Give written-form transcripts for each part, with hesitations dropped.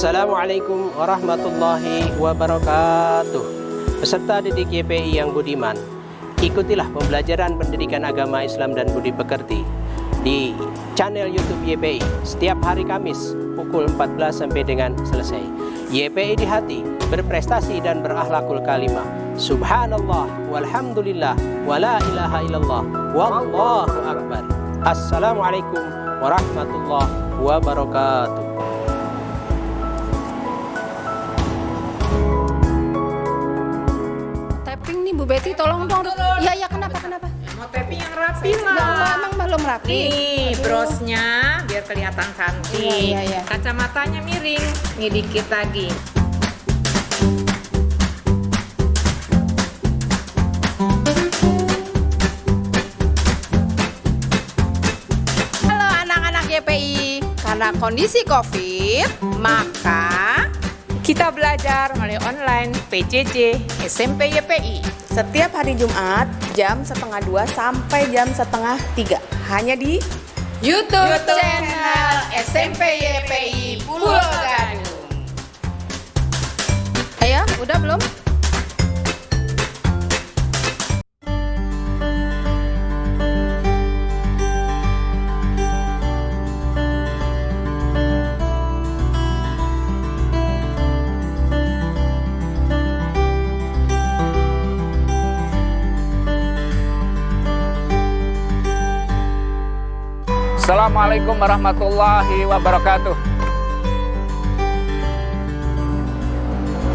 Assalamualaikum warahmatullahi wabarakatuh. Peserta didik YPI yang budiman, ikutilah pembelajaran pendidikan agama Islam dan budi pekerti di channel YouTube YPI setiap hari Kamis pukul 14 sampai dengan selesai. YPI di hati, berprestasi dan berakhlakul kalimah. Subhanallah walhamdulillah wala ilaha illallah wallahu akbar. Assalamualaikum warahmatullahi wabarakatuh. Tapping nih Bu Betty, tolong dong. Ya kenapa? Mau tapping yang rapi Ya lah. Allah, emang belum rapi. Nih brosnya biar kelihatan cantik. Iya. Kacamatanya miring. Nih dikit lagi. Halo anak-anak YPI, karena kondisi COVID, maka Kita belajar melalui online PJJ SMP YPI. Setiap hari Jumat jam 1:30 sampai jam 2:30 hanya di YouTube channel SMP YPI Pulau Gadung. Ayo, udah belum? Assalamualaikum warahmatullahi wabarakatuh.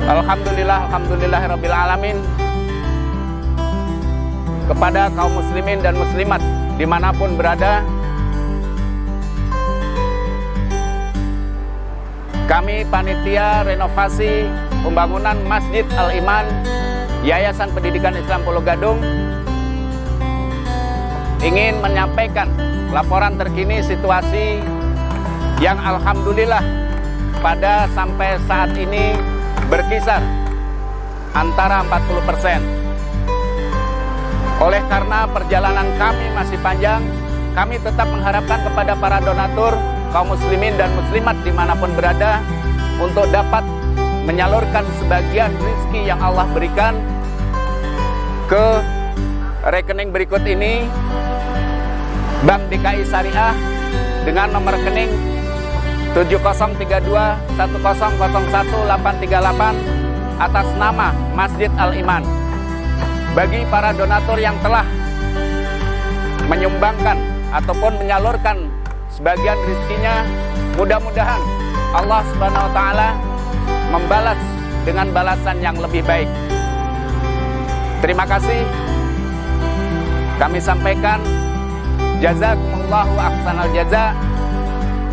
Alhamdulillahirabbil alamin. Kepada kaum muslimin dan muslimat dimanapun berada, kami panitia renovasi pembangunan Masjid Al-Iman Yayasan Pendidikan Islam Pulau Gadung ingin menyampaikan laporan terkini situasi yang alhamdulillah pada sampai saat ini berkisar antara 40%. Oleh karena perjalanan kami masih panjang, kami tetap mengharapkan kepada para donatur, kaum muslimin dan muslimat dimanapun berada untuk dapat menyalurkan sebagian rezeki yang Allah berikan ke rekening berikut ini. Bank DKI Syariah dengan nomor rekening 703210010838 atas nama Masjid Al-Iman. Bagi para donatur yang telah menyumbangkan ataupun menyalurkan sebagian rezekinya, mudah-mudahan Allah Subhanahu wa taala membalas dengan balasan yang lebih baik. Terima kasih. Kami sampaikan jazakumullahu ahsanal jaza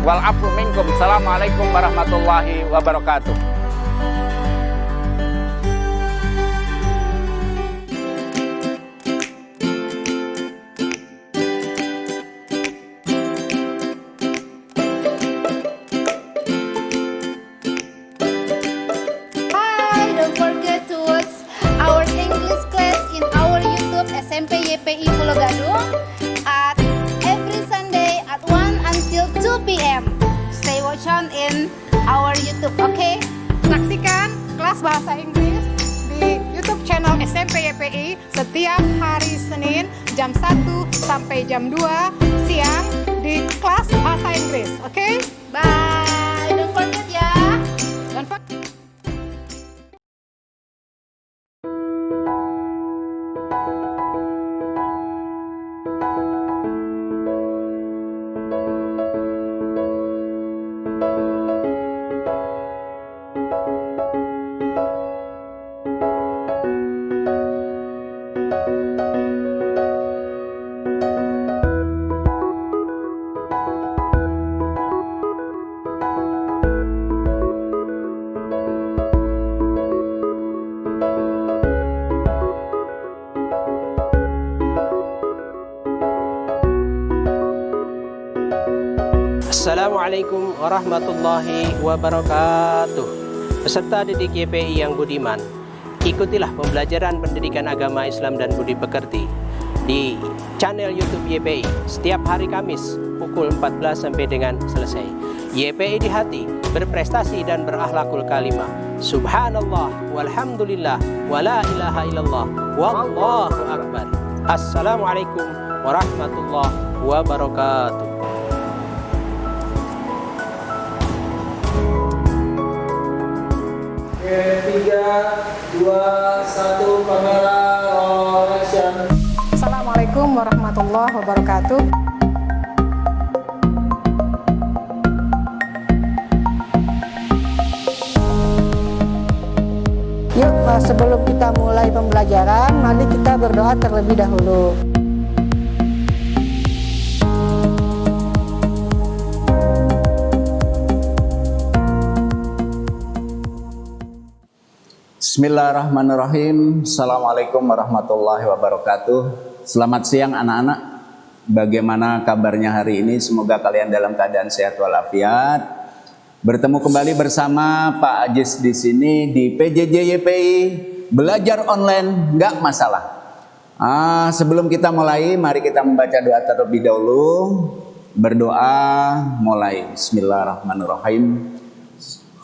wal afu minkum. Assalamualaikum warahmatullahi wabarakatuh. Hi, don't forget to watch our English class in our YouTube SMP YPI Pulau Gadung at every Sunday at 1 until 2 p.m. Stay watch on in our YouTube, okay? Saksikan kelas bahasa Inggris di YouTube channel SMP YPI setiap hari Senin jam 1 sampai jam 2 siang di kelas bahasa Inggris, okay? Bye. Don't forget ya. Don't forget. Assalamualaikum warahmatullahi wabarakatuh. Peserta didik YPI yang budiman, ikutilah pembelajaran pendidikan agama Islam dan budi pekerti di channel YouTube YPI setiap hari Kamis pukul 14 sampai dengan selesai. YPI di hati, berprestasi dan berakhlakul kalimah. Subhanallah walhamdulillah wala ilaha illallah wallahu akbar. Assalamualaikum warahmatullahi wabarakatuh. 3, 2, 1, kamera action. Assalamualaikum warahmatullahi wabarakatuh. Yuk, sebelum kita mulai pembelajaran, mari kita berdoa terlebih dahulu. Bismillahirrahmanirrahim. Assalamualaikum warahmatullahi wabarakatuh. Selamat siang anak-anak. Bagaimana kabarnya hari ini? Semoga kalian dalam keadaan sehat walafiat. Bertemu kembali bersama Pak Ajis di sini di PJJ YPI. Belajar online nggak masalah. Sebelum kita mulai, mari kita membaca doa terlebih dahulu. Berdoa mulai. Bismillahirrahmanirrahim.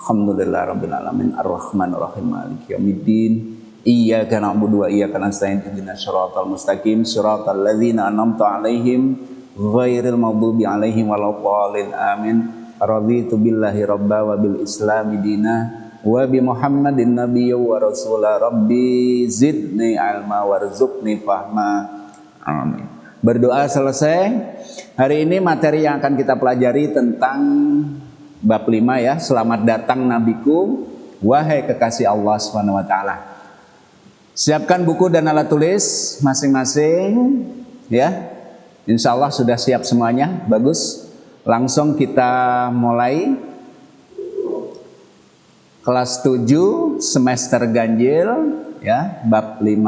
Alhamdulillahirabbil alamin arrahmanir rahim maliki yaumiddin iyyaka na'budu wa iyyaka nasta'in ihdinas siratal mustaqim siratal ladzina an'amta 'alaihim ghairil maghdubi 'alaihim waladdallin amin. Raditu billahi rabba wa bil islami dina wa bi muhammadin nabiyya wa rasula rabbi zidni ilma warzuqni fahma. Amin. Berdoa selesai. Hari ini materi yang akan kita pelajari tentang bab 5 ya, selamat datang nabiku, wahai kekasih Allah SWT. Siapkan buku dan alat tulis masing-masing ya. Insya Allah sudah siap semuanya, bagus. Langsung kita mulai. Kelas 7 semester ganjil ya, bab 5.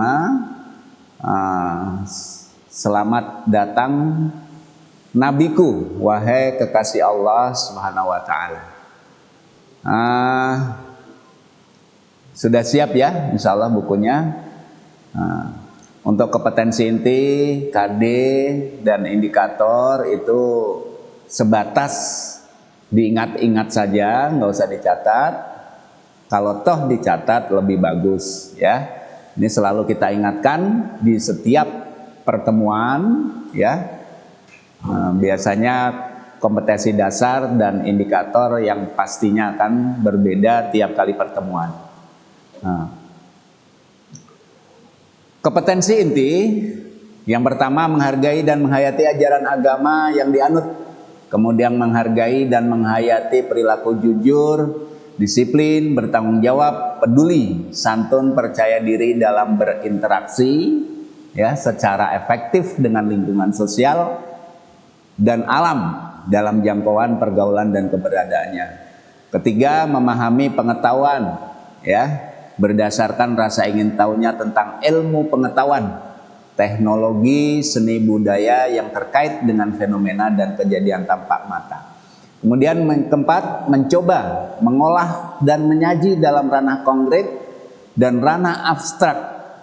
Selamat datang nabiku, wahai kekasih Allah Subhanahu wa ta'ala. Sudah siap ya, insya Allah bukunya. Untuk kompetensi inti, KD, dan indikator itu sebatas diingat-ingat saja, nggak usah dicatat. Kalau toh dicatat lebih bagus ya. Ini selalu kita ingatkan di setiap pertemuan ya. Biasanya kompetensi dasar dan indikator yang pastinya akan berbeda tiap kali pertemuan. Kompetensi inti yang pertama, menghargai dan menghayati ajaran agama yang dianut, kemudian menghargai dan menghayati perilaku jujur, disiplin, bertanggung jawab, peduli, santun, percaya diri dalam berinteraksi ya secara efektif dengan lingkungan sosial dan alam dalam jangkauan pergaulan dan keberadaannya. Ketiga, memahami pengetahuan ya berdasarkan rasa ingin tahunya tentang ilmu pengetahuan, teknologi, seni budaya yang terkait dengan fenomena dan kejadian tampak mata. Kemudian keempat, mencoba mengolah dan menyaji dalam ranah konkret dan ranah abstrak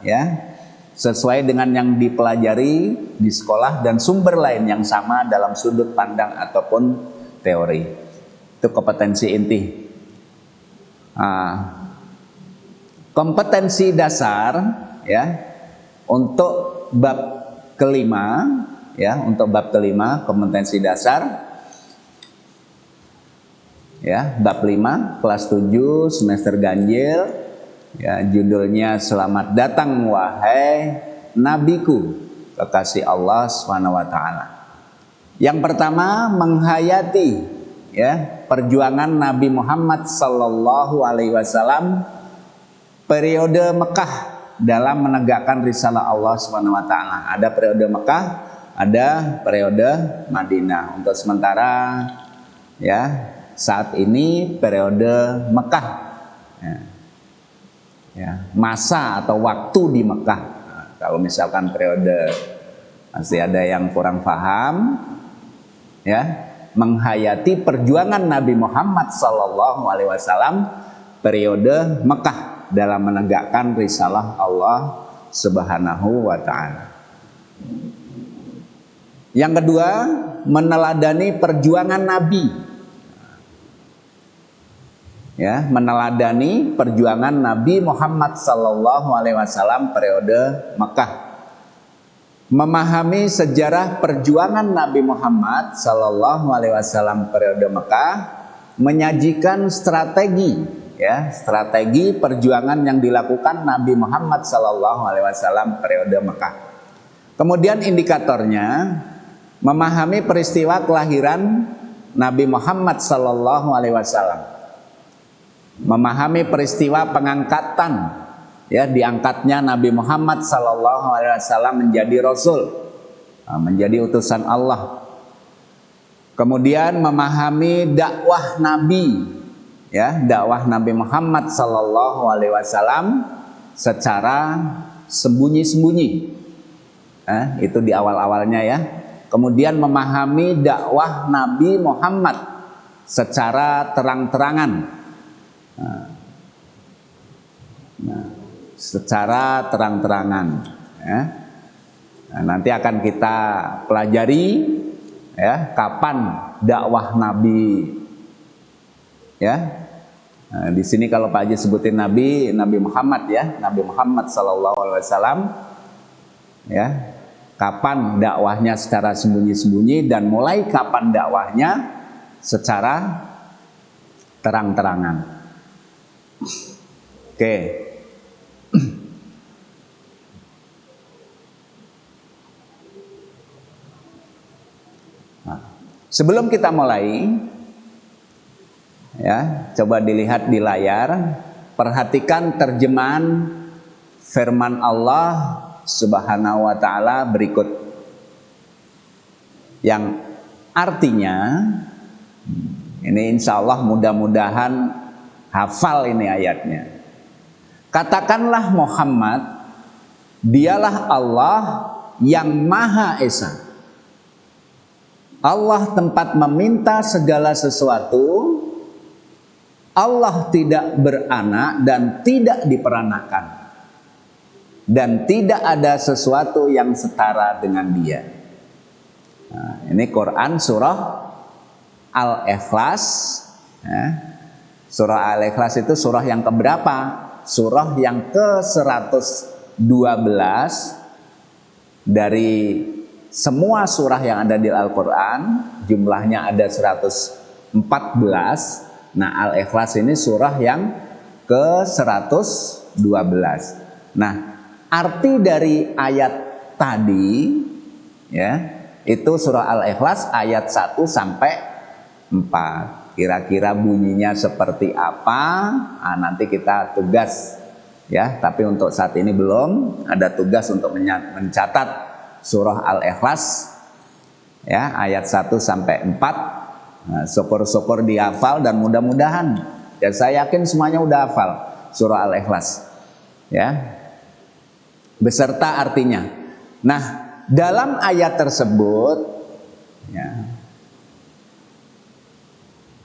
ya, sesuai dengan yang dipelajari di sekolah dan sumber lain yang sama dalam sudut pandang ataupun teori. Itu kompetensi inti. Kompetensi dasar ya untuk bab kelima ya, untuk bab kelima kompetensi dasar ya, bab 5 kelas 7 semester ganjil. Ya, judulnya selamat datang wahai nabiku, kekasih Allah SWT. Yang pertama, menghayati ya perjuangan Nabi Muhammad sallallahu alaihi wasallam periode Mekah dalam menegakkan risalah Allah SWT. Ada periode Mekah, ada periode Madinah. Untuk sementara ya saat ini periode Mekah. Ya, masa atau waktu di Mekah. Kalau misalkan periode masih ada yang kurang paham ya, menghayati perjuangan Nabi Muhammad SAW periode Mekah dalam menegakkan risalah Allah Subhanahu wa ta'ala. Yang kedua, meneladani perjuangan Nabi. ya, meneladani perjuangan Nabi Muhammad SAW periode Mekah, memahami sejarah perjuangan Nabi Muhammad SAW periode Mekah, menyajikan strategi, ya, strategi perjuangan yang dilakukan Nabi Muhammad SAW periode Mekah. Kemudian indikatornya memahami peristiwa kelahiran Nabi Muhammad SAW, memahami peristiwa pengangkatan, ya, diangkatnya Nabi Muhammad SAW menjadi Rasul, menjadi utusan Allah. Kemudian memahami dakwah Nabi, ya, dakwah Nabi Muhammad SAW secara sembunyi-sembunyi, itu di awal-awalnya, ya. Kemudian memahami dakwah Nabi Muhammad secara terang-terangan, secara terang-terangan, ya. Nah, nanti akan kita pelajari, ya, kapan dakwah Nabi, ya. Nah, di sini kalau Pak Haji sebutin Nabi Muhammad, ya, Nabi Muhammad SAW, ya, kapan dakwahnya secara sembunyi-sembunyi dan mulai kapan dakwahnya secara terang-terangan. Oke. Nah, sebelum kita mulai, ya, coba dilihat di layar, perhatikan terjemahan firman Allah Subhanahu wa ta'ala berikut, yang artinya, ini insya Allah mudah-mudahan hafal ini ayatnya. Katakanlah Muhammad, dialah Allah yang Maha Esa. Allah tempat meminta segala sesuatu. Allah tidak beranak dan tidak diperanakan, dan tidak ada sesuatu yang setara dengan Dia. Nah, ini Quran surah Al-Ikhlas, ya. Surah Al-Ikhlas itu surah yang keberapa? Surah yang ke-112 dari semua surah yang ada di Al-Quran. Jumlahnya ada 114. Nah, Al-Ikhlas ini surah yang ke-112. Nah, arti dari ayat tadi, ya, itu surah Al-Ikhlas ayat 1 sampai 4. Kira-kira bunyinya seperti apa? Nah, nanti kita tugas, ya. Tapi untuk saat ini belum ada tugas untuk mencatat surah Al-Ikhlas, ya, ayat 1 sampai 4. Nah, syukur-syukur dihafal dan mudah-mudahan, ya, saya yakin semuanya udah hafal surah Al-Ikhlas, ya, beserta artinya. Nah, dalam ayat tersebut, ya,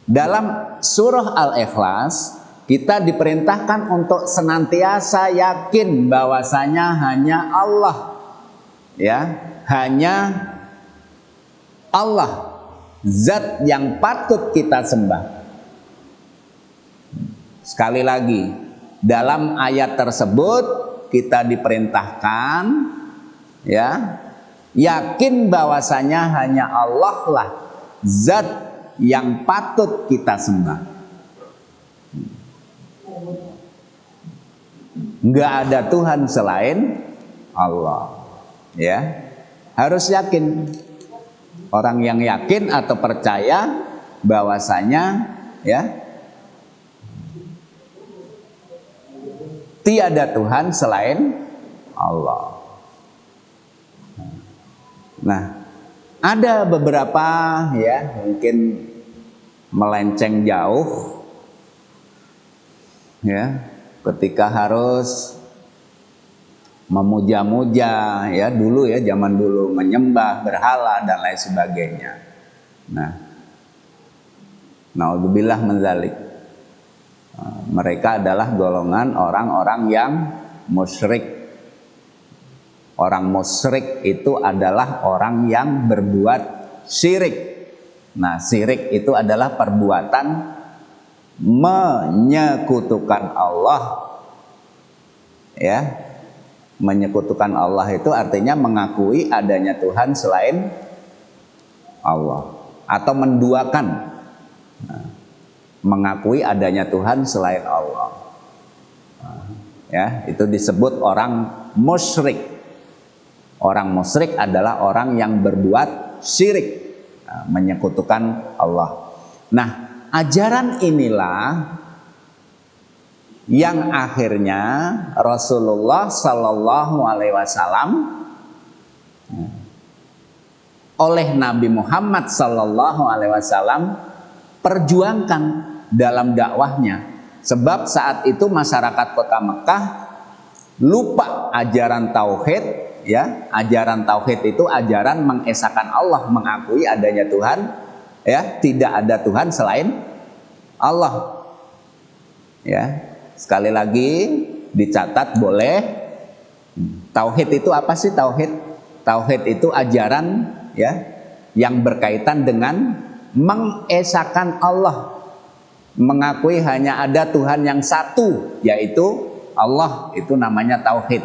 dalam surah Al-Ikhlas kita diperintahkan untuk senantiasa yakin bahwasanya hanya Allah, ya, hanya Allah zat yang patut kita sembah. Sekali lagi, dalam ayat tersebut kita diperintahkan, ya, yakin bahwasanya hanya Allah lah zat yang patut kita sembah. Nggak ada Tuhan selain Allah, ya. Harus yakin. Orang yang yakin atau percaya bahwasanya, ya, tiada Tuhan selain Allah. Nah, ada beberapa, ya, mungkin melenceng jauh, ya, ketika harus memuja-muja, ya, dulu, ya, zaman dulu menyembah berhala dan lain sebagainya. Nah, naudzubillah min dzalik. Mereka adalah golongan orang-orang yang musyrik. Orang musyrik itu adalah orang yang berbuat syirik. Nah, syirik itu adalah perbuatan menyekutukan Allah. Ya, menyekutukan Allah itu artinya mengakui adanya Tuhan selain Allah, atau menduakan, mengakui adanya Tuhan selain Allah. Ya, itu disebut orang musyrik. Orang musyrik adalah orang yang berbuat syirik, menyekutukan Allah. Nah, ajaran inilah yang akhirnya Rasulullah Sallallahu Alaihi Wasallam oleh Nabi Muhammad Sallallahu Alaihi Wasallam perjuangkan dalam dakwahnya. Sebab saat itu masyarakat kota Mekah lupa ajaran tauhid, ya. Ajaran tauhid itu ajaran mengesahkan Allah, mengakui adanya Tuhan, ya, tidak ada Tuhan selain Allah. Ya. Sekali lagi dicatat boleh. Tauhid itu apa sih tauhid? Tauhid itu ajaran, ya, yang berkaitan dengan mengesahkan Allah, mengakui hanya ada Tuhan yang satu, yaitu Allah. Itu namanya tauhid.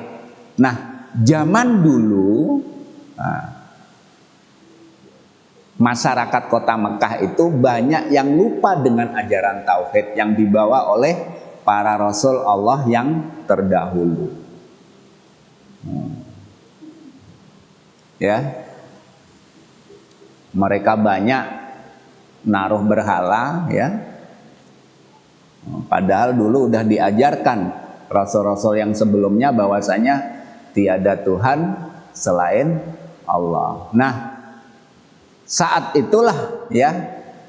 Nah, zaman dulu masyarakat kota Mekah itu banyak yang lupa dengan ajaran tauhid yang dibawa oleh para rasul Allah yang terdahulu. Ya, mereka banyak naruh berhala, ya. Padahal dulu udah diajarkan rasul-rasul yang sebelumnya bahwasanya tiada Tuhan selain Allah. Nah, saat itulah, ya,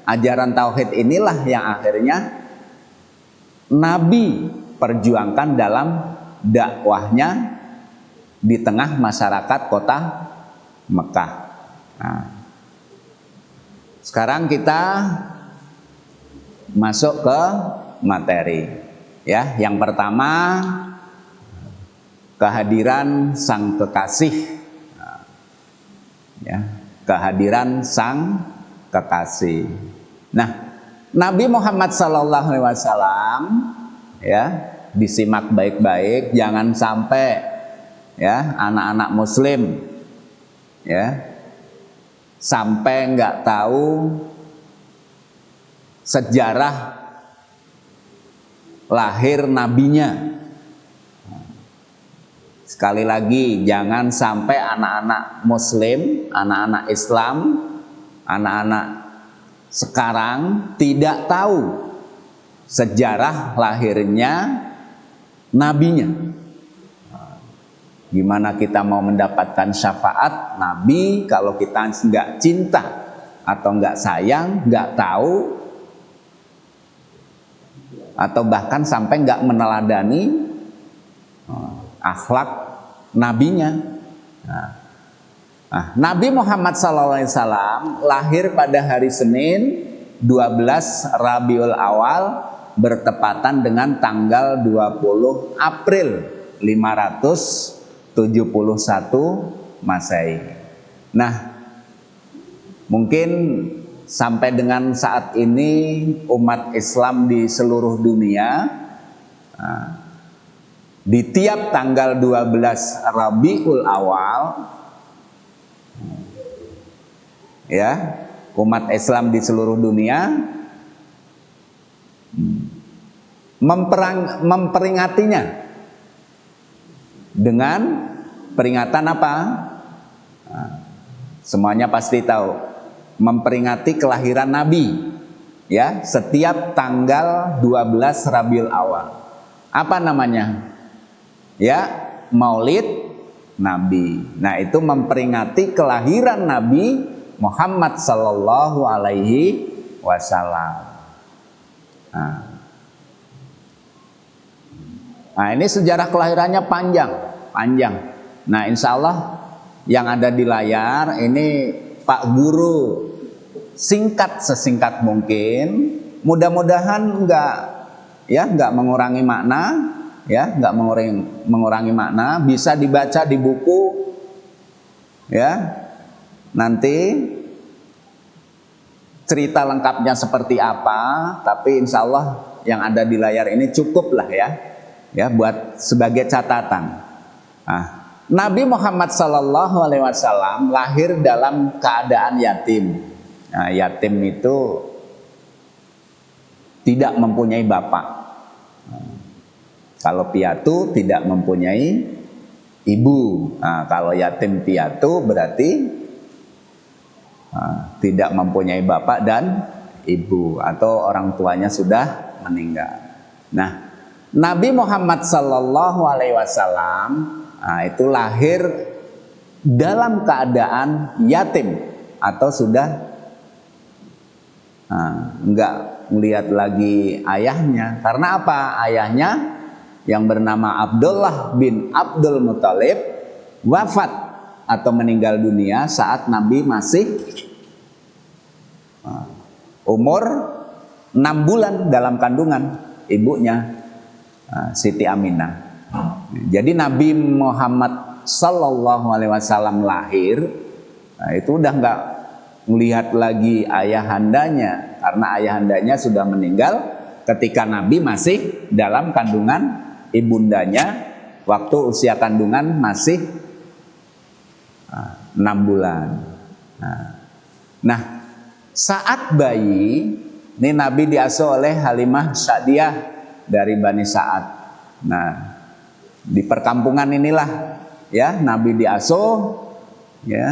ajaran tauhid inilah yang akhirnya Nabi perjuangkan dalam dakwahnya di tengah masyarakat kota Mekah. Nah, sekarang kita masuk ke materi. Ya, yang pertama kehadiran Sang Kekasih. Ya, kehadiran Sang Kekasih. Nah, Nabi Muhammad SAW, ya, disimak baik-baik, jangan sampai, ya, anak-anak Muslim, ya, sampai nggak tahu sejarah lahir nabinya. Sekali lagi, jangan sampai anak-anak Muslim, anak-anak Islam, anak-anak sekarang tidak tahu sejarah lahirnya nabinya. Gimana kita mau mendapatkan syafaat Nabi kalau kita nggak cinta atau nggak sayang, nggak tahu, atau bahkan sampai nggak meneladani akhlak nabinya. Nah, Nabi Muhammad SAW lahir pada hari Senin 12 Rabiul Awal bertepatan dengan tanggal 20 April 571 Masehi. Nah, mungkin sampai dengan saat ini umat Islam di seluruh dunia di tiap tanggal 12 Rabiul Awal, ya, umat Islam di seluruh dunia memperingatinya dengan peringatan apa? Semuanya pasti tahu, memperingati kelahiran Nabi, ya, setiap tanggal 12 Rabiul Awal. Apa namanya? Ya, Maulid Nabi. Nah, itu memperingati kelahiran Nabi Muhammad Sallallahu Alaihi Wasallam. Nah, ini sejarah kelahirannya panjang. Nah, insya Allah yang ada di layar ini Pak Guru singkat sesingkat mungkin. Mudah-mudahan nggak mengurangi makna, ya, nggak mengurangi makna. Bisa dibaca di buku, ya. Nanti cerita lengkapnya seperti apa, tapi insya Allah yang ada di layar ini cukup lah ya buat sebagai catatan. Nah, Nabi Muhammad Sallallahu Alaihi Wasallam lahir dalam keadaan yatim. Nah, yatim itu tidak mempunyai bapak. Kalau piatu tidak mempunyai ibu. Nah, kalau yatim piatu berarti tidak mempunyai bapak dan ibu, atau orang tuanya sudah meninggal. Nah, Nabi Muhammad Sallallahu Alaihi Wasallam itu lahir dalam keadaan yatim atau sudah enggak melihat lagi ayahnya. Karena apa? Ayahnya yang bernama Abdullah bin Abdul Muthalib wafat atau meninggal dunia saat Nabi masih umur 6 bulan dalam kandungan ibunya, Siti Aminah. Jadi Nabi Muhammad Sallallahu Alaihi Wasallam lahir, itu udah nggak melihat lagi ayahandanya, karena ayahandanya sudah meninggal ketika Nabi masih dalam kandungan ibundanya, waktu usia kandungan masih 6 bulan. Nah, saat bayi, ini Nabi diasuh oleh Halimah Sa'diyah dari Bani Sa'ad. Nah, di perkampungan inilah ya Nabi diasuh ya,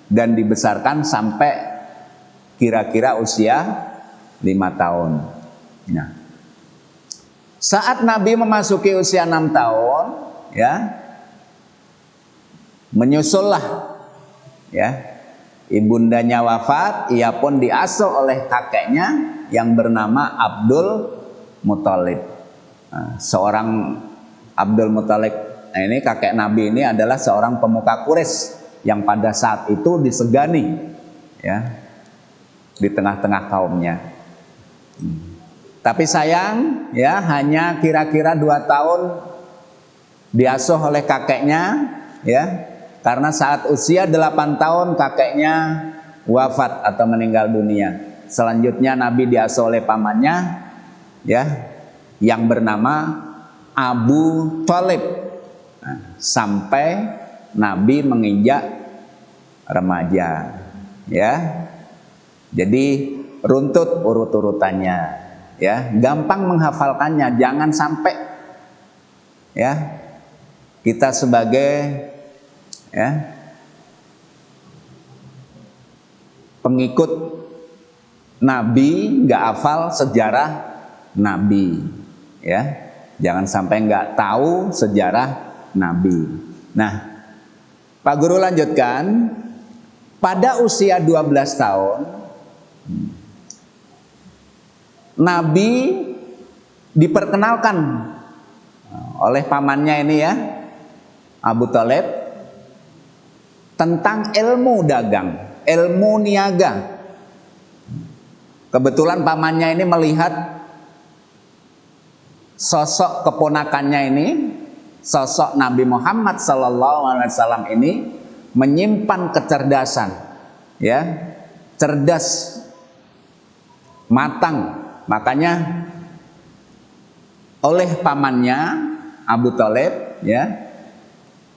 dan dibesarkan sampai kira-kira usia 5 tahun. Nah, saat Nabi memasuki usia 6 tahun ya, menyusullah ya, ibundanya wafat, ia pun diasuh oleh kakeknya yang bernama Abdul Muthalib. Seorang Abdul Muthalib, ini kakek Nabi ini adalah seorang pemuka Quraisy yang pada saat itu disegani ya di tengah-tengah kaumnya. Tapi sayang ya, hanya kira-kira 2 tahun diasuh oleh kakeknya ya. Karena saat usia 8 tahun kakeknya wafat atau meninggal dunia. Selanjutnya Nabi diasuh oleh pamannya ya, yang bernama Abu Thalib. Sampai Nabi menginjak remaja ya. Jadi runtut urut-urutannya ya, gampang menghafalkannya. Jangan sampai ya kita sebagai ya pengikut Nabi nggak hafal sejarah Nabi ya, jangan sampai nggak tahu sejarah Nabi. Nah, Pak Guru lanjutkan, pada usia 12 tahun Nabi diperkenalkan oleh pamannya ini ya, Abu Thalib, tentang ilmu dagang, ilmu niaga. Kebetulan pamannya ini melihat sosok keponakannya ini, sosok Nabi Muhammad SAW ini menyimpan kecerdasan, ya, cerdas, matang. Makanya oleh pamannya Abu Thalib, ya,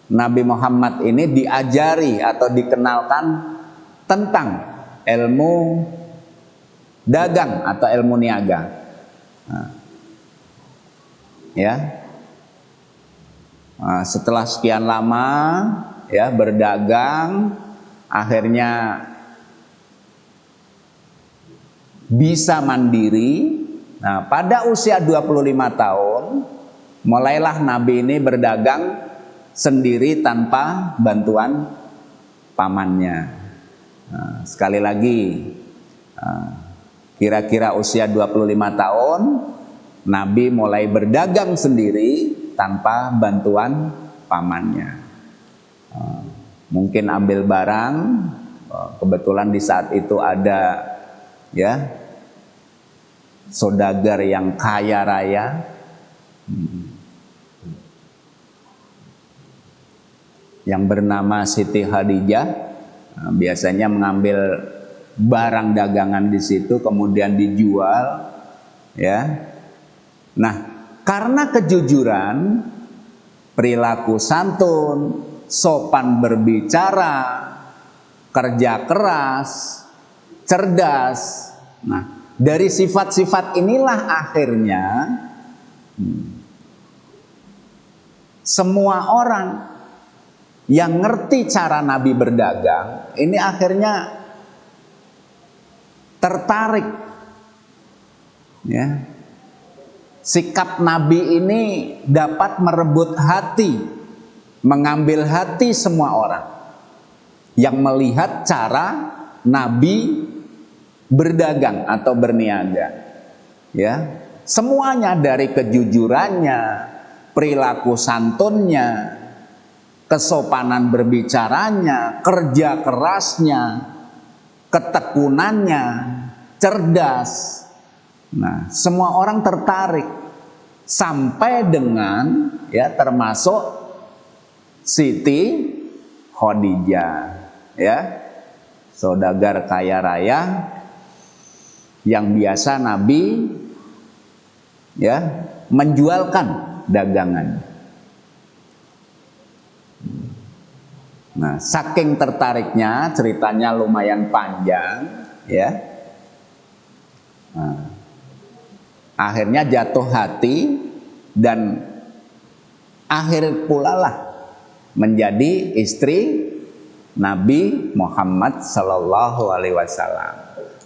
Nabi Muhammad ini diajari atau dikenalkan tentang ilmu dagang atau ilmu niaga. Ya, setelah sekian lama ya berdagang, akhirnya bisa mandiri. Nah, pada usia 25 tahun mulailah Nabi ini berdagang sendiri tanpa bantuan pamannya. Nah, sekali lagi, kira-kira usia 25 tahun Nabi mulai berdagang sendiri tanpa bantuan pamannya. Mungkin ambil barang, kebetulan di saat itu ada ya saudagar yang kaya raya, yang bernama Siti Khadijah, biasanya mengambil barang dagangan di situ kemudian dijual ya Nah, karena kejujuran, perilaku santun, sopan berbicara, kerja keras, cerdas. Nah, dari sifat-sifat inilah akhirnya semua orang yang ngerti cara Nabi berdagang ini akhirnya tertarik, ya. Sikap Nabi ini dapat merebut hati, mengambil hati semua orang yang melihat cara Nabi berdagang atau berniaga, ya. Semuanya dari kejujurannya, perilaku santunnya, kesopanan berbicaranya, kerja kerasnya, ketekunannya, cerdas. Nah, semua orang tertarik sampai dengan, ya, termasuk Siti Khadijah, ya, saudagar kaya raya yang biasa Nabi, ya, menjualkan dagangan. Nah, saking tertariknya, ceritanya lumayan panjang, ya. Nah, akhirnya jatuh hati dan akhir pula lah menjadi istri Nabi Muhammad Sallallahu Alaihi Wasallam.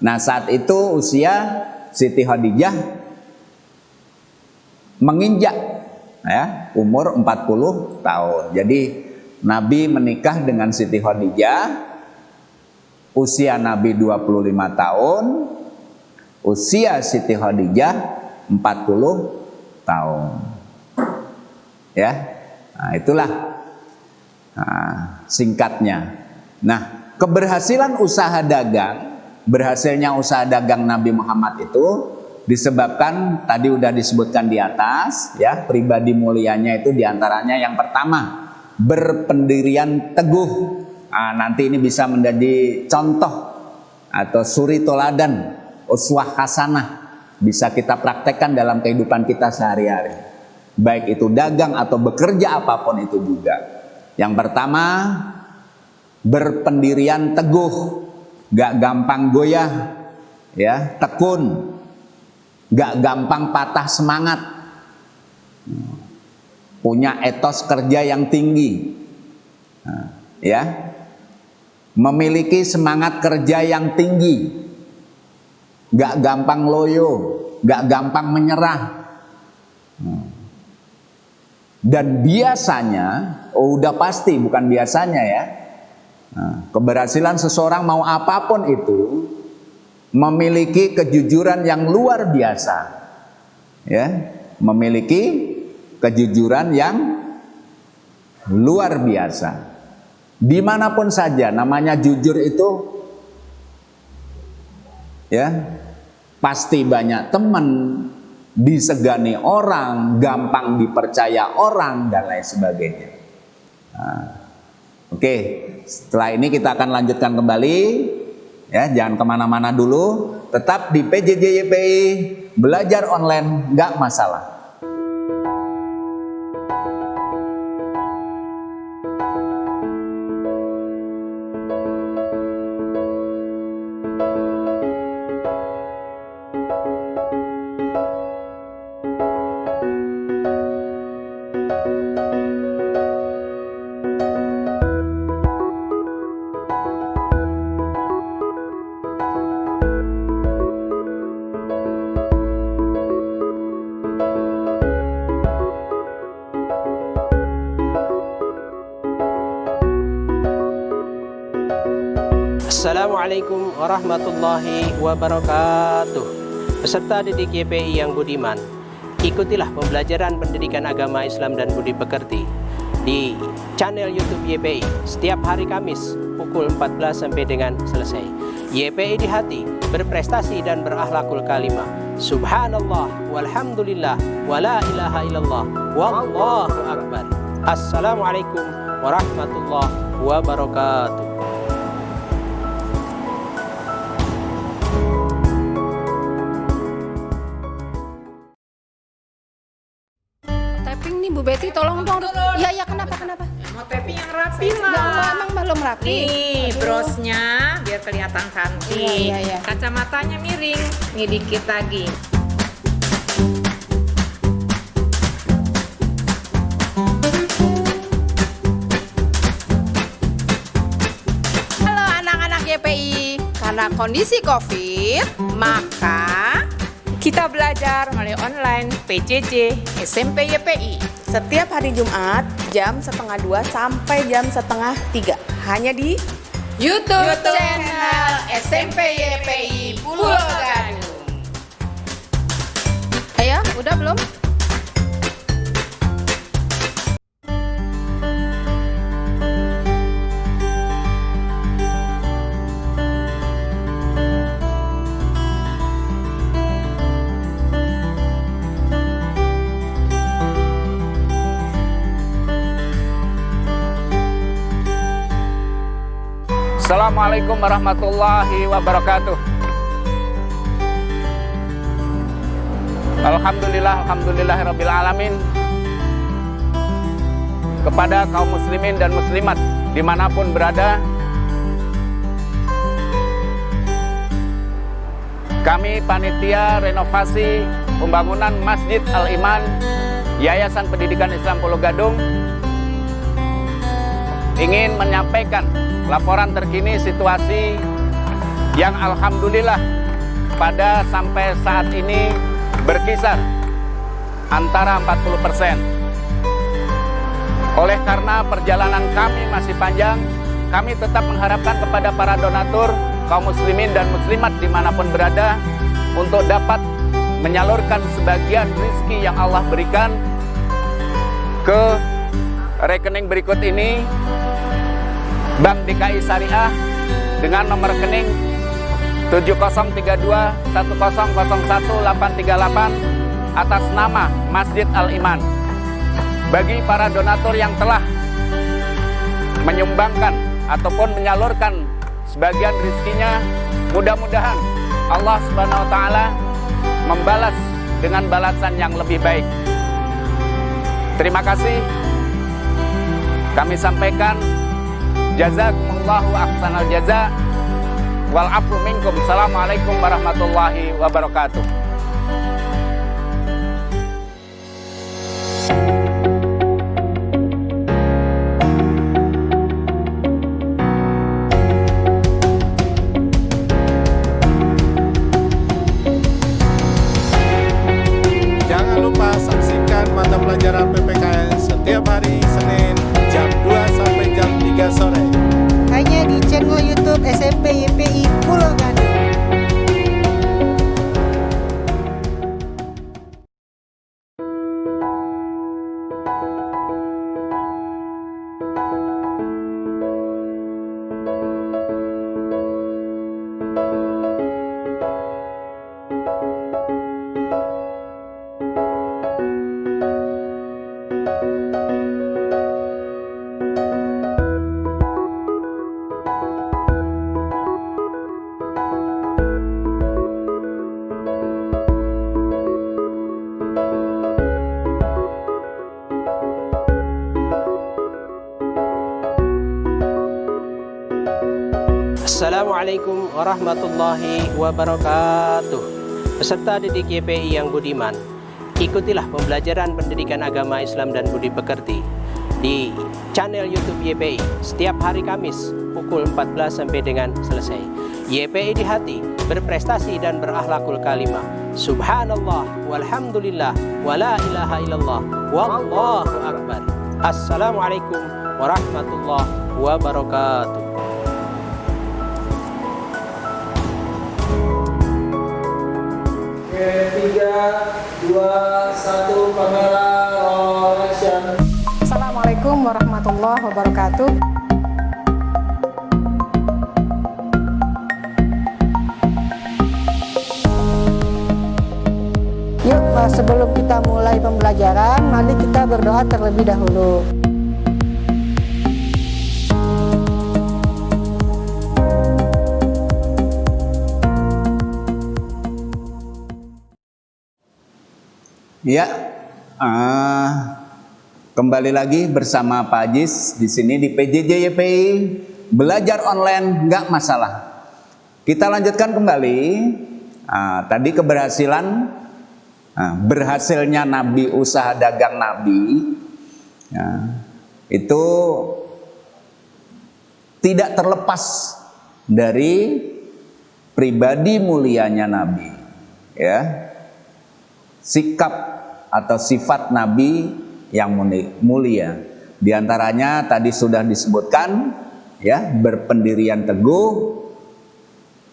Nah, saat itu usia Siti Khadijah menginjak, ya, umur 40 tahun. Jadi Nabi menikah dengan Siti Khadijah, usia Nabi 25 tahun, usia Siti Khadijah 40 tahun. Ya, nah, itulah singkatnya. Nah, keberhasilan usaha dagang, berhasilnya usaha dagang Nabi Muhammad itu disebabkan tadi udah disebutkan di atas, ya, pribadi mulianya itu diantaranya yang pertama, berpendirian teguh. Nah, nanti ini bisa menjadi contoh atau suri toladan, uswah hasanah, bisa kita praktekkan dalam kehidupan kita sehari-hari, baik itu dagang atau bekerja apapun itu juga. Yang pertama, berpendirian teguh, gak gampang goyah, ya, tekun, gak gampang patah semangat, punya etos kerja yang tinggi, ya, memiliki semangat kerja yang tinggi, gak gampang loyo, gak gampang menyerah. Dan biasanya, udah pasti bukan biasanya, ya, keberhasilan seseorang mau apapun itu memiliki kejujuran yang luar biasa, ya, memiliki kejujuran yang luar biasa. Dimanapun saja, namanya jujur itu, ya, pasti banyak teman, disegani orang, gampang dipercaya orang, dan lain sebagainya. Oke, setelah ini kita akan lanjutkan kembali, ya, jangan kemana-mana dulu, tetap di PJJ YPI, belajar online nggak masalah. Assalamualaikum warahmatullahi wabarakatuh. Peserta didik YPI yang budiman, ikutilah pembelajaran pendidikan agama Islam dan budi pekerti di channel YouTube YPI setiap hari Kamis pukul 14 sampai dengan selesai. YPI di hati, berprestasi dan berakhlakul kalimah. Subhanallah walhamdulillah wala ilaha illallah wallahu akbar. Assalamualaikum warahmatullahi wabarakatuh. tapping nih Bu Betty, tolong dong. Ya kenapa? Mau tapping yang rapi Ya Allah, lah. emang belum rapi. Nih brosnya biar kelihatan cantik. Iya. Kacamatanya miring. Nih dikit lagi. Halo anak-anak YPI, karena kondisi COVID, maka Kita belajar melalui online PJJ SMP YPI. setiap hari Jumat jam 1:30 sampai jam 2:30 hanya di YouTube channel SMP YPI Pulau Gadung. Ayo, udah belum? Assalamualaikum warahmatullahi wabarakatuh. Alhamdulillahirrabbilalamin. Kepada kaum muslimin dan muslimat dimanapun berada, kami panitia renovasi pembangunan Masjid Al-Iman Yayasan Pendidikan Islam Pulau Gadung ingin menyampaikan laporan terkini situasi yang alhamdulillah pada sampai saat ini berkisar antara 40%. Oleh karena perjalanan kami masih panjang, kami tetap mengharapkan kepada para donatur, kaum muslimin dan muslimat dimanapun berada untuk dapat menyalurkan sebagian rezeki yang Allah berikan ke rekening berikut ini. Bank DKI Syariah dengan nomor rekening 703210013838 atas nama Masjid Al-Iman. Bagi para donatur yang telah menyumbangkan ataupun menyalurkan sebagian rezekinya, mudah-mudahan Allah Subhanahu wa taala membalas dengan balasan yang lebih baik. Terima kasih. Kami sampaikan jazakumullahu ahsanal jaza wal afu minkum. Assalamualaikum warahmatullahi wabarakatuh. Jangan lupa saksikan mata pelajaran PPKN setiap hari Senin jam 2 sampai jam 3 sore. Hanya di channel YouTube SMP YPI Pulau Gadung. Assalamualaikum warahmatullahi wabarakatuh. Peserta didik YPI yang budiman, ikutilah pembelajaran pendidikan agama Islam dan budi pekerti di channel YouTube YPI setiap hari Kamis pukul 14 sampai dengan selesai. YPI di hati, berprestasi dan berakhlakul kalimah. Subhanallah walhamdulillah wala ilaha illallah wallahu akbar. Assalamualaikum warahmatullahi wabarakatuh. Oke, 3, 2, 1, kamera roll action. Assalamualaikum warahmatullahi wabarakatuh. Yuk, sebelum kita mulai pembelajaran, mari kita berdoa terlebih dahulu. Ya, Kembali lagi bersama Pak Ajis di sini di PJJ YPI. Belajar online nggak masalah. Kita lanjutkan kembali. Tadi keberhasilan, berhasilnya Nabi, usaha dagang Nabi, itu tidak terlepas dari pribadi mulianya Nabi, ya. Sikap atau sifat Nabi yang mulia. Di antaranya tadi sudah disebutkan, ya, berpendirian teguh,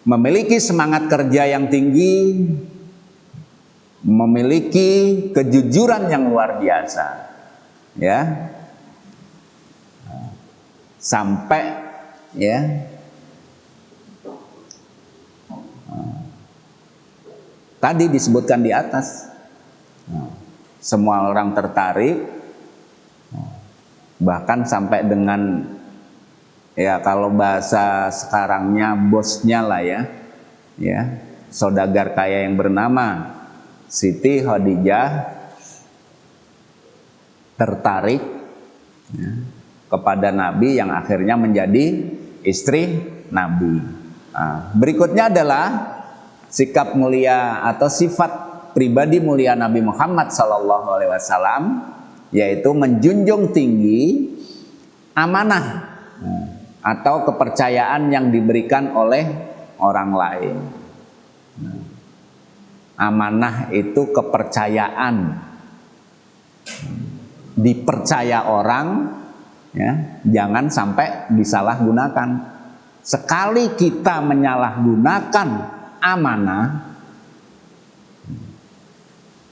memiliki semangat kerja yang tinggi, memiliki kejujuran yang luar biasa, ya, sampai, ya, tadi disebutkan di atas, semua orang tertarik, bahkan sampai dengan, ya, kalau bahasa sekarangnya bosnya lah, ya, saudagar kaya yang bernama Siti Khadijah tertarik, ya, kepada Nabi yang akhirnya menjadi istri Nabi. Berikutnya adalah sikap mulia atau sifat pribadi mulia Nabi Muhammad SAW, yaitu menjunjung tinggi amanah atau kepercayaan yang diberikan oleh orang lain. Amanah itu kepercayaan, dipercaya orang, ya, jangan sampai disalahgunakan. Sekali kita menyalahgunakan amanah,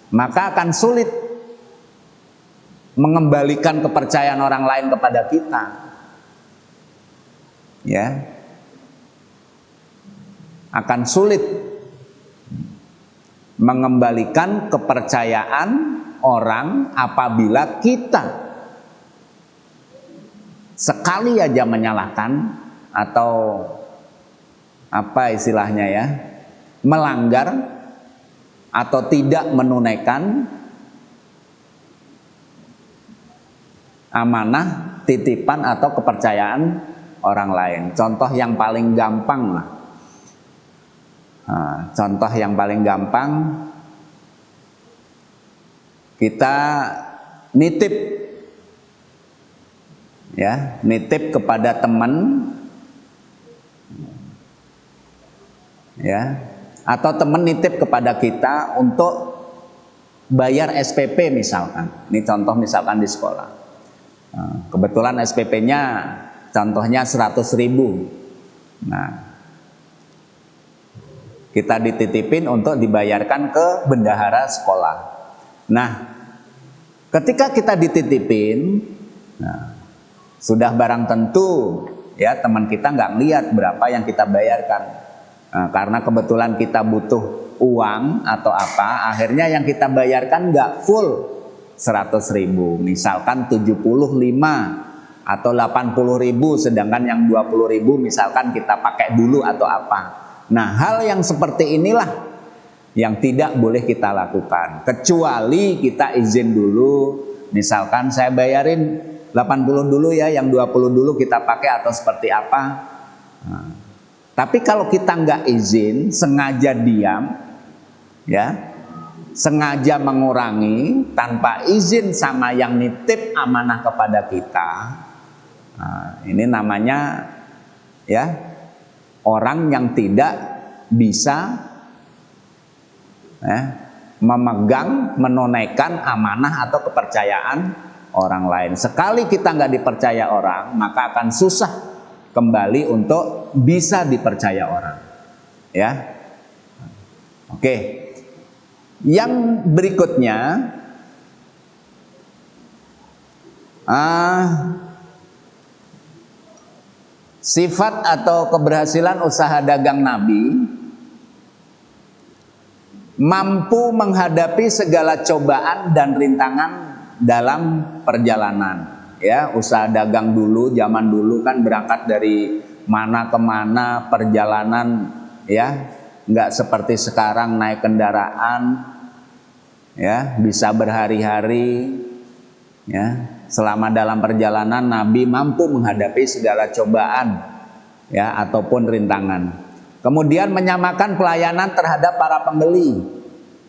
maka akan sulit mengembalikan kepercayaan orang lain kepada kita, ya, akan sulit mengembalikan kepercayaan orang apabila kita sekali aja menyalahkan atau apa istilahnya, ya, melanggar atau tidak menunaikan amanah, titipan atau kepercayaan orang lain. Contoh yang paling gampang lah. Contoh yang paling gampang, kita nitip, ya, nitip kepada teman, ya, atau teman nitip kepada kita untuk bayar SPP misalkan. Ini contoh misalkan di sekolah. Kebetulan SPP-nya contohnya 100.000. Nah, kita dititipin untuk dibayarkan ke bendahara sekolah. Nah, ketika kita dititipin, sudah barang tentu, ya, teman kita nggak ngeliat berapa yang kita bayarkan. Karena kebetulan kita butuh uang atau apa, akhirnya yang kita bayarkan nggak full 100.000, misalkan 75 atau 80.000, sedangkan yang 20.000 misalkan kita pakai dulu atau apa. Nah, hal yang seperti inilah yang tidak boleh kita lakukan, kecuali kita izin dulu, misalkan saya bayarin 80 dulu ya, yang 20 dulu kita pakai atau seperti apa. Tapi kalau kita nggak izin, sengaja diam, ya, sengaja mengurangi tanpa izin sama yang nitip amanah kepada kita, ini namanya, ya, orang yang tidak bisa, ya, memegang, menunaikan amanah atau kepercayaan orang lain. Sekali kita nggak dipercaya orang, maka akan susah kembali untuk bisa dipercaya orang, ya. Oke, yang berikutnya, sifat atau keberhasilan usaha dagang Nabi, mampu menghadapi segala cobaan dan rintangan dalam perjalanan. Ya, usaha dagang dulu, zaman dulu kan berangkat dari mana ke mana perjalanan, ya, nggak seperti sekarang naik kendaraan, ya, bisa berhari-hari, ya, selama dalam perjalanan Nabi mampu menghadapi segala cobaan ya ataupun rintangan. Kemudian menyamakan pelayanan terhadap para pembeli.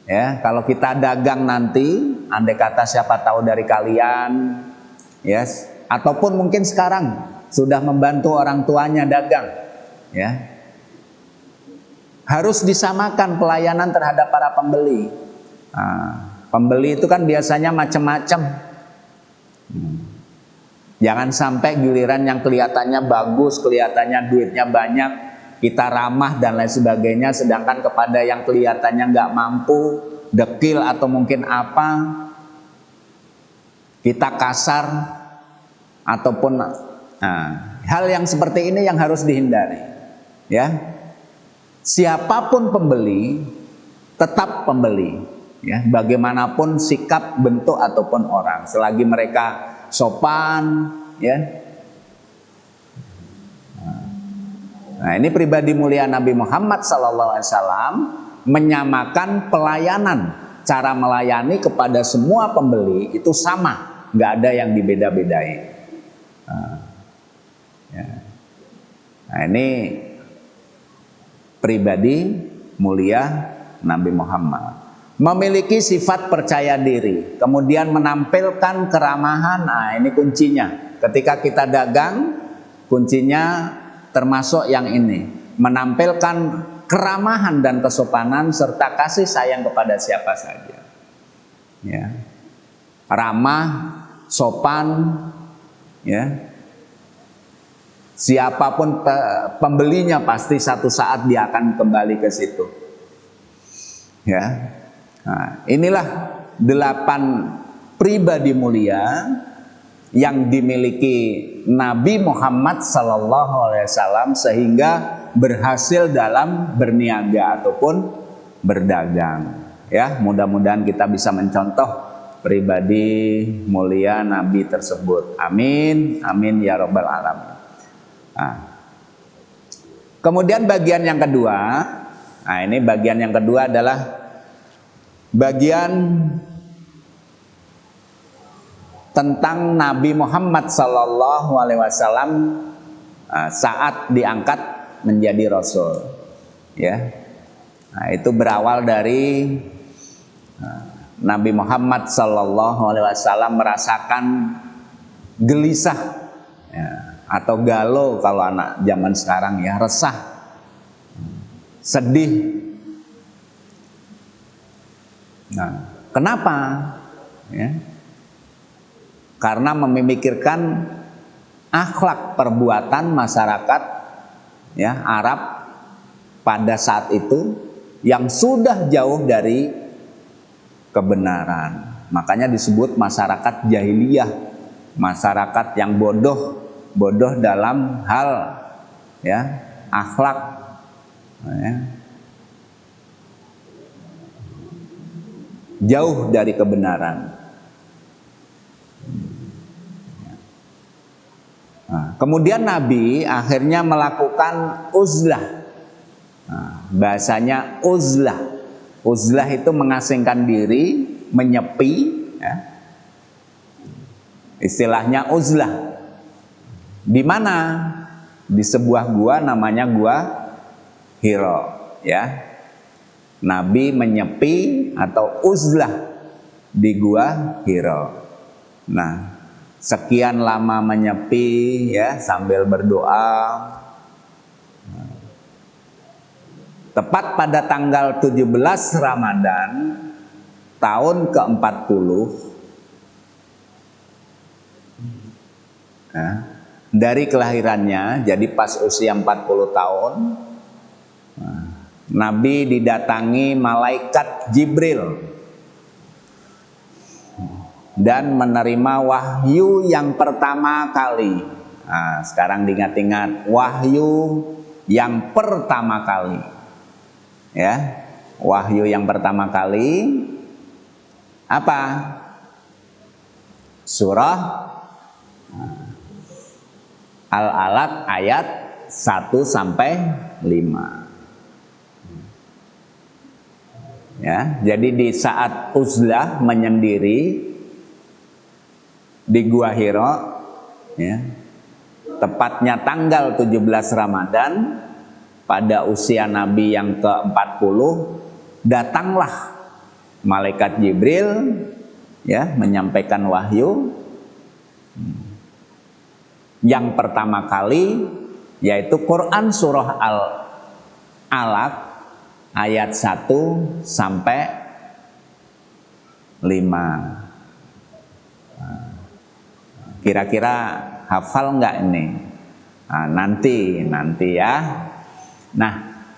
Ya, kalau kita dagang nanti, andai kata siapa tahu dari kalian, yes, ataupun mungkin sekarang sudah membantu orang tuanya dagang, ya, harus disamakan pelayanan terhadap para pembeli. Nah, pembeli itu kan biasanya macam-macam. Jangan sampai giliran yang kelihatannya bagus, kelihatannya duitnya banyak, kita ramah dan lain sebagainya, sedangkan kepada yang kelihatannya nggak mampu, dekil atau mungkin apa, kita kasar ataupun hal yang seperti ini yang harus dihindari. Ya, siapapun pembeli tetap pembeli. Ya, bagaimanapun sikap, bentuk ataupun orang, selagi mereka sopan, ya. Nah, ini pribadi mulia Nabi Muhammad SAW menyamakan pelayanan, cara melayani kepada semua pembeli itu sama, nggak ada yang dibeda-bedain. Nah, ini pribadi mulia Nabi Muhammad. Memiliki sifat percaya diri, kemudian menampilkan keramahan. Nah, ini kuncinya. Ketika kita dagang, kuncinya termasuk yang ini, menampilkan keramahan dan kesopanan serta kasih sayang kepada siapa saja. Ya. Ramah, sopan, ya. Siapapun pembelinya pasti satu saat dia akan kembali ke situ. Ya. Nah, inilah 8 pribadi mulia yang dimiliki Nabi Muhammad SAW sehingga berhasil dalam berniaga ataupun berdagang. Ya, mudah-mudahan kita bisa mencontoh pribadi mulia Nabi tersebut. Amin, amin ya robbal alamin. Nah, kemudian bagian yang kedua, nah ini bagian yang kedua adalah bagian tentang Nabi Muhammad SAW saat diangkat menjadi Rasul. Ya, nah, itu berawal dari Nabi Muhammad SAW merasakan gelisah, ya, atau galau kalau anak zaman sekarang, ya, resah, sedih. Nah, kenapa? Ya. Karena memikirkan akhlak perbuatan masyarakat, ya, Arab pada saat itu yang sudah jauh dari kebenaran. Makanya disebut masyarakat jahiliyah, masyarakat yang bodoh dalam hal, ya, akhlak, ya, jauh dari kebenaran. Nah, kemudian Nabi akhirnya melakukan uzlah. Nah, bahasanya uzlah. Uzlah itu mengasingkan diri, menyepi, ya. Istilahnya uzlah. Di mana? Di sebuah gua namanya Gua Hiro, ya. Nabi menyepi atau uzlah di Gua Hiro. Nah, sekian lama menyepi, ya, sambil berdoa. Tepat pada tanggal 17 Ramadan tahun ke-40, ya, dari kelahirannya, jadi pas usia 40 tahun, Nabi didatangi malaikat Jibril dan menerima wahyu yang pertama kali. Nah, sekarang diingat-ingat, wahyu yang pertama kali, ya, wahyu yang pertama kali apa? Surah Al-Alaq ayat 1 sampai 5. Ya, jadi di saat uzlah menyendiri, di Gua Hira, ya, tepatnya tanggal 17 Ramadan pada usia Nabi yang ke-40, datanglah malaikat Jibril, ya, menyampaikan wahyu yang pertama kali, yaitu Quran surah Al-Alaq ayat 1 sampai 5. Kira-kira hafal nggak ini? Nah, nanti ya. Nah,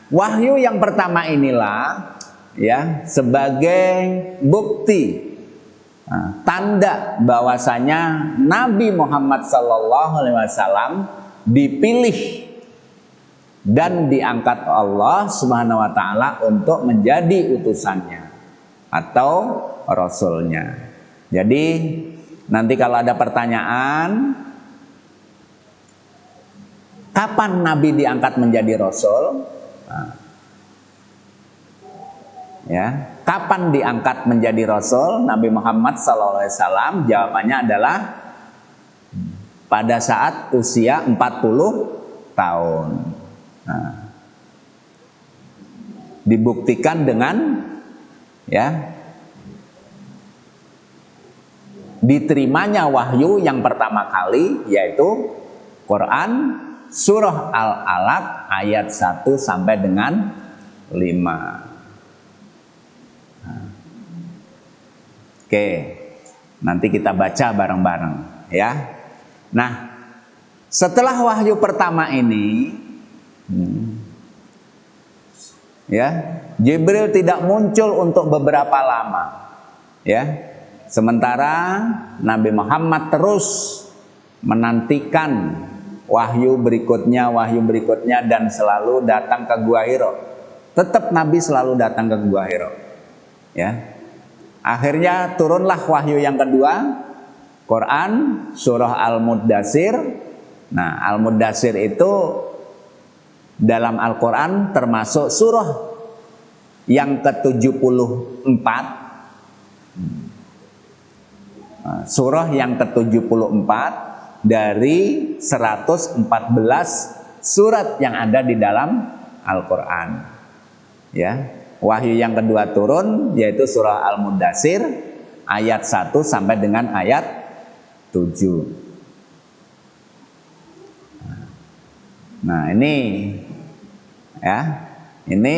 wahyu yang pertama inilah, ya, sebagai bukti, tanda bahwasanya Nabi Muhammad SAW dipilih dan diangkat Allah Subhanahu wa Ta'ala untuk menjadi utusannya atau rasulnya. Jadi nanti kalau ada pertanyaan, kapan Nabi diangkat menjadi rasul? Ya, kapan diangkat menjadi rasul Nabi Muhammad SAW? Jawabannya adalah pada saat usia 40 tahun. Nah, dibuktikan dengan, ya, diterimanya wahyu yang pertama kali, yaitu Quran surah Al-Alaq ayat 1 sampai dengan 5. Oke, nanti kita baca bareng-bareng, ya. Nah, setelah wahyu pertama ini, ya, Jibril tidak muncul untuk beberapa lama, ya. Sementara Nabi Muhammad terus menantikan wahyu berikutnya, dan selalu datang ke Gua Hira. Tetap Nabi selalu datang ke Gua Hira, ya. Akhirnya turunlah wahyu yang kedua, Quran surah Al-Muddatsir. Nah, Al-Muddatsir itu dalam Al-Quran termasuk surah yang ke-74. Surah yang ke-74 dari 114 surat yang ada di dalam Al-Quran, ya. Wahyu yang kedua turun, yaitu surah Al-Muddatsir ayat 1 sampai dengan ayat 7. Nah, ini, ya, ini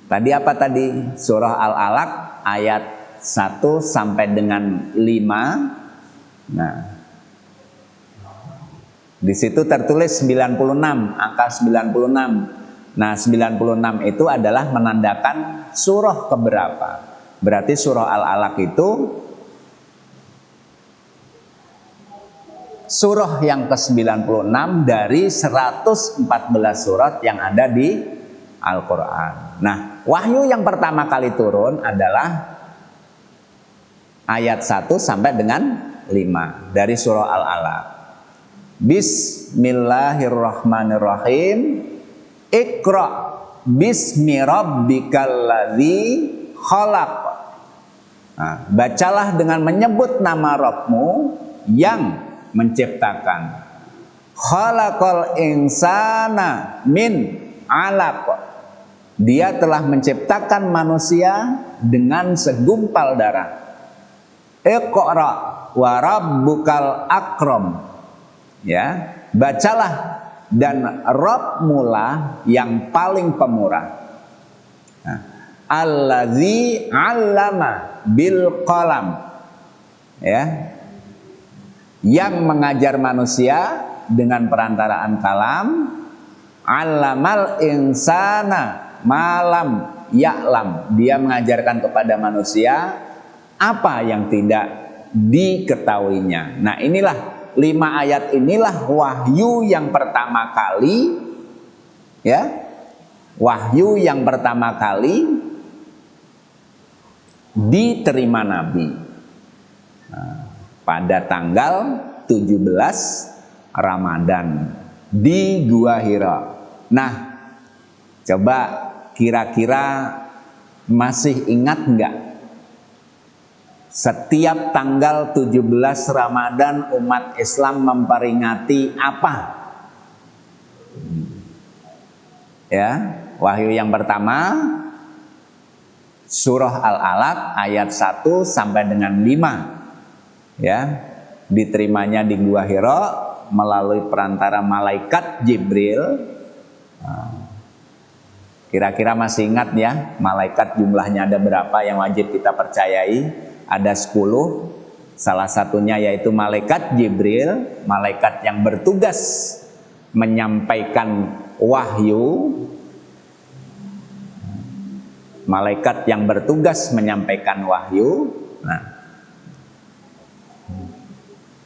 tadi apa tadi? Surah Al-Alaq ayat 1 sampai dengan 5. Nah, di situ tertulis 96, angka 96. Nah, 96 itu adalah menandakan surah keberapa. Berarti surah Al-Alaq itu surah yang ke-96 dari 114 surat yang ada di Al-Quran. Nah, wahyu yang pertama kali turun adalah ayat 1 sampai dengan 5 dari surah Al-Alaq. Bismillahirrahmanirrahim. Iqra bismi rabbikal ladzi khalaq. Nah, bacalah dengan menyebut nama Rabbmu yang menciptakan. Khalaqal insana min 'alaq. Dia telah menciptakan manusia dengan segumpal darah. Iqra wa rabbukal akram. Ya, bacalah, dan Rabbmu lah yang paling pemurah. Nah, allazi 'allama bil qalam, ya, yang mengajar manusia dengan perantaraan kalam. 'Allamal insana malam ya'lam, dia mengajarkan kepada manusia apa yang tidak diketahuinya. Nah, inilah 5 ayat inilah wahyu yang pertama kali, ya, wahyu yang pertama kali diterima Nabi, pada tanggal 17 Ramadan di Gua Hira. Nah, coba kira-kira masih ingat enggak Setiap tanggal 17 Ramadan umat Islam memperingati apa? Ya, wahyu yang pertama surah Al-Alaq ayat 1 sampai dengan 5. Ya, diterimanya di Gua Hira melalui perantara malaikat Jibril. Kira-kira masih ingat ya, malaikat jumlahnya ada berapa yang wajib kita percayai? Ada 10. Salah satunya yaitu malaikat Jibril, malaikat yang bertugas menyampaikan wahyu. Malaikat yang bertugas menyampaikan wahyu. Nah,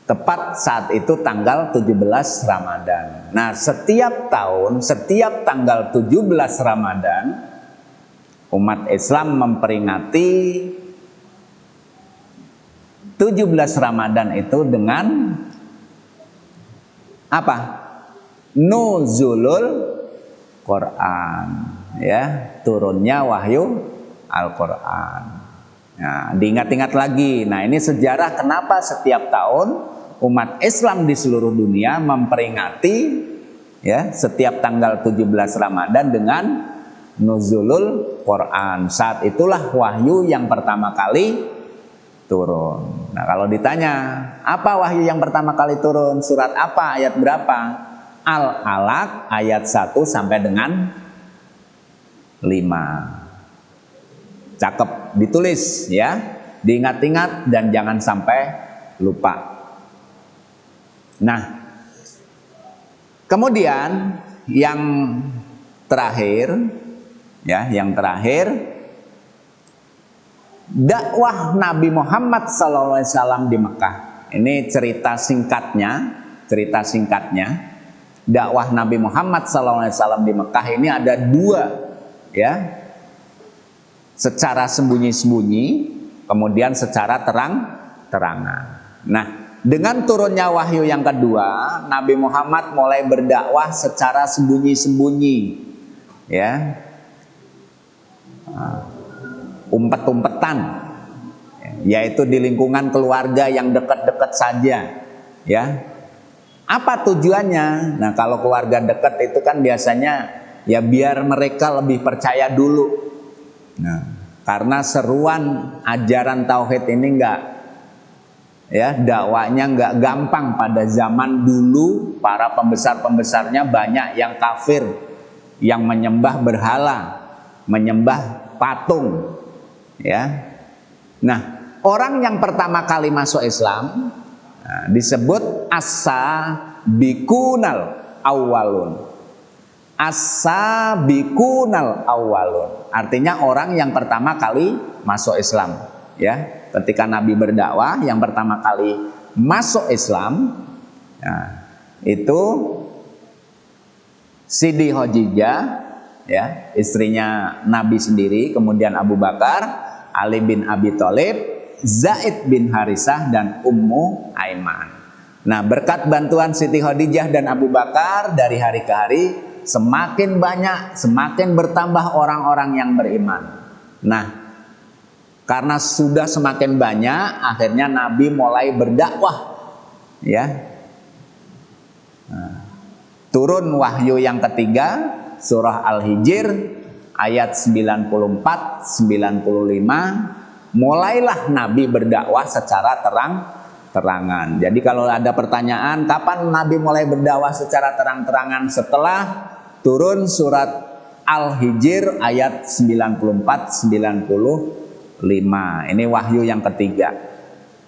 tepat saat itu tanggal 17 Ramadan. Nah, setiap tahun, setiap tanggal 17 Ramadan, umat Islam memperingati 17 Ramadan itu dengan apa? Nuzulul Quran, ya, turunnya wahyu Al-Quran. Nah, diingat-ingat lagi. Nah, ini sejarah kenapa setiap tahun umat Islam di seluruh dunia memperingati ya setiap tanggal 17 Ramadan dengan nuzulul Quran. Saat itulah wahyu yang pertama kali turun. Nah, kalau ditanya apa wahyu yang pertama kali turun, surat apa, ayat berapa? Al-Alaq ayat 1 sampai dengan 5. Cakep, ditulis ya, diingat-ingat dan jangan sampai lupa. Nah, kemudian yang terakhir ya, yang terakhir dakwah Nabi Muhammad SAW di Mekah. Ini cerita singkatnya. Dakwah Nabi Muhammad SAW di Mekah ini ada dua, ya. Secara sembunyi-sembunyi, kemudian secara terang-terangan. Nah, dengan turunnya wahyu yang kedua, Nabi Muhammad mulai berdakwah secara sembunyi-sembunyi, ya. Umpet-umpetan, yaitu di lingkungan keluarga yang dekat-dekat saja, ya. Apa tujuannya? Nah, kalau keluarga dekat itu kan biasanya ya biar mereka lebih percaya dulu. Nah, karena seruan ajaran tauhid ini dakwanya enggak gampang. Pada zaman dulu para pembesar-pembesarnya banyak yang kafir, yang menyembah berhala, menyembah patung. Ya, nah orang yang pertama kali masuk Islam disebut as-sabiqunal awwalun. As-sabiqunal awwalun artinya orang yang pertama kali masuk Islam. Ya, ketika Nabi berdakwah yang pertama kali masuk Islam, itu Siti Khadijah, ya, istrinya Nabi sendiri, kemudian Abu Bakar, Ali bin Abi Thalib, Zaid bin Harisah, dan Ummu Aiman. Nah, berkat bantuan Siti Khadijah dan Abu Bakar, dari hari ke hari semakin banyak, semakin bertambah orang-orang yang beriman. Nah, karena sudah semakin banyak, akhirnya Nabi mulai berdakwah, ya. Nah, turun wahyu yang ketiga, surah Al-Hijr ayat 94-95, mulailah Nabi berdakwah secara terang-terangan. Jadi kalau ada pertanyaan kapan Nabi mulai berdakwah secara terang-terangan, setelah turun surat Al-Hijr ayat 94-95. Ini wahyu yang ketiga.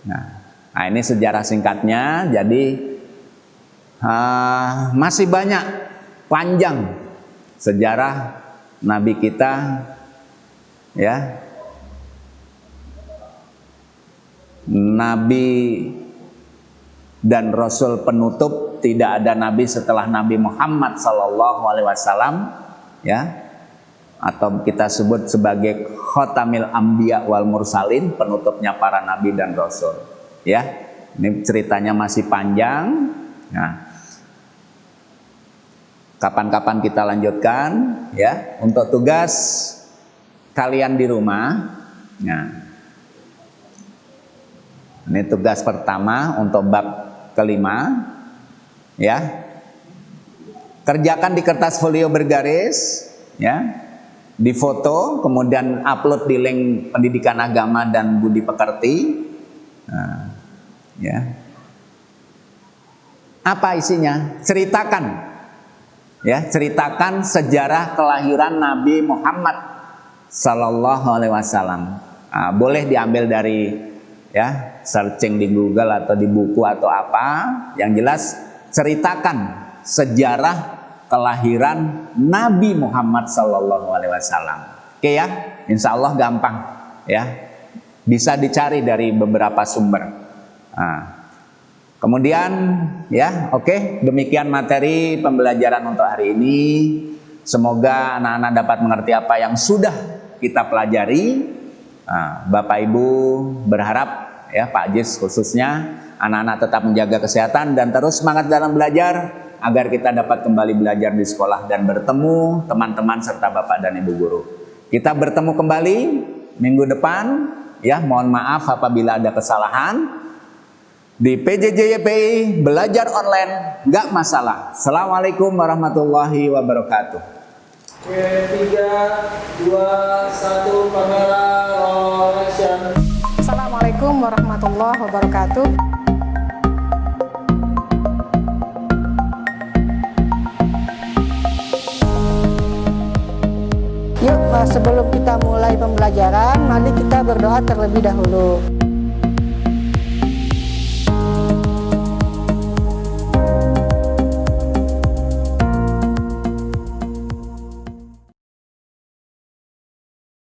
Nah, ini sejarah singkatnya. Jadi masih banyak, panjang sejarah Nabi kita, ya. Nabi dan Rasul penutup, tidak ada Nabi setelah Nabi Muhammad SAW, ya, atau kita sebut sebagai Khotamil Anbiya wal Mursalin, penutupnya para Nabi dan Rasul, ya. Ini ceritanya masih panjang. Nah, kapan-kapan kita lanjutkan, ya. Untuk tugas kalian di rumah, nah, Ini tugas pertama untuk bab kelima. Ya. Kerjakan di kertas folio bergaris, ya. Difoto, kemudian upload di link Pendidikan Agama dan Budi Pekerti. Nah, ya. Apa isinya? Ceritakan, ya, ceritakan sejarah kelahiran Nabi Muhammad Sallallahu Alaihi Wasallam. Nah, boleh diambil dari, ya, searching di Google atau di buku atau apa. Yang jelas ceritakan sejarah kelahiran Nabi Muhammad Sallallahu Alaihi Wasallam. Oke ya, insya Allah gampang, ya, bisa dicari dari beberapa sumber. Nah, kemudian, ya, oke, demikian materi pembelajaran untuk hari ini. Semoga anak-anak dapat mengerti apa yang sudah kita pelajari. Nah, Bapak Ibu berharap, ya, Pak Jis khususnya, anak-anak tetap menjaga kesehatan dan terus semangat dalam belajar, agar kita dapat kembali belajar di sekolah dan bertemu teman-teman serta Bapak dan Ibu guru. Kita bertemu kembali minggu depan, ya, mohon maaf apabila ada kesalahan. Di PJJ YPI belajar online nggak masalah. Assalamualaikum warahmatullahi wabarakatuh. 3, 2, 1, kamera roll action. Assalamualaikum warahmatullahi wabarakatuh. Yuk, sebelum kita mulai pembelajaran, mari kita berdoa terlebih dahulu.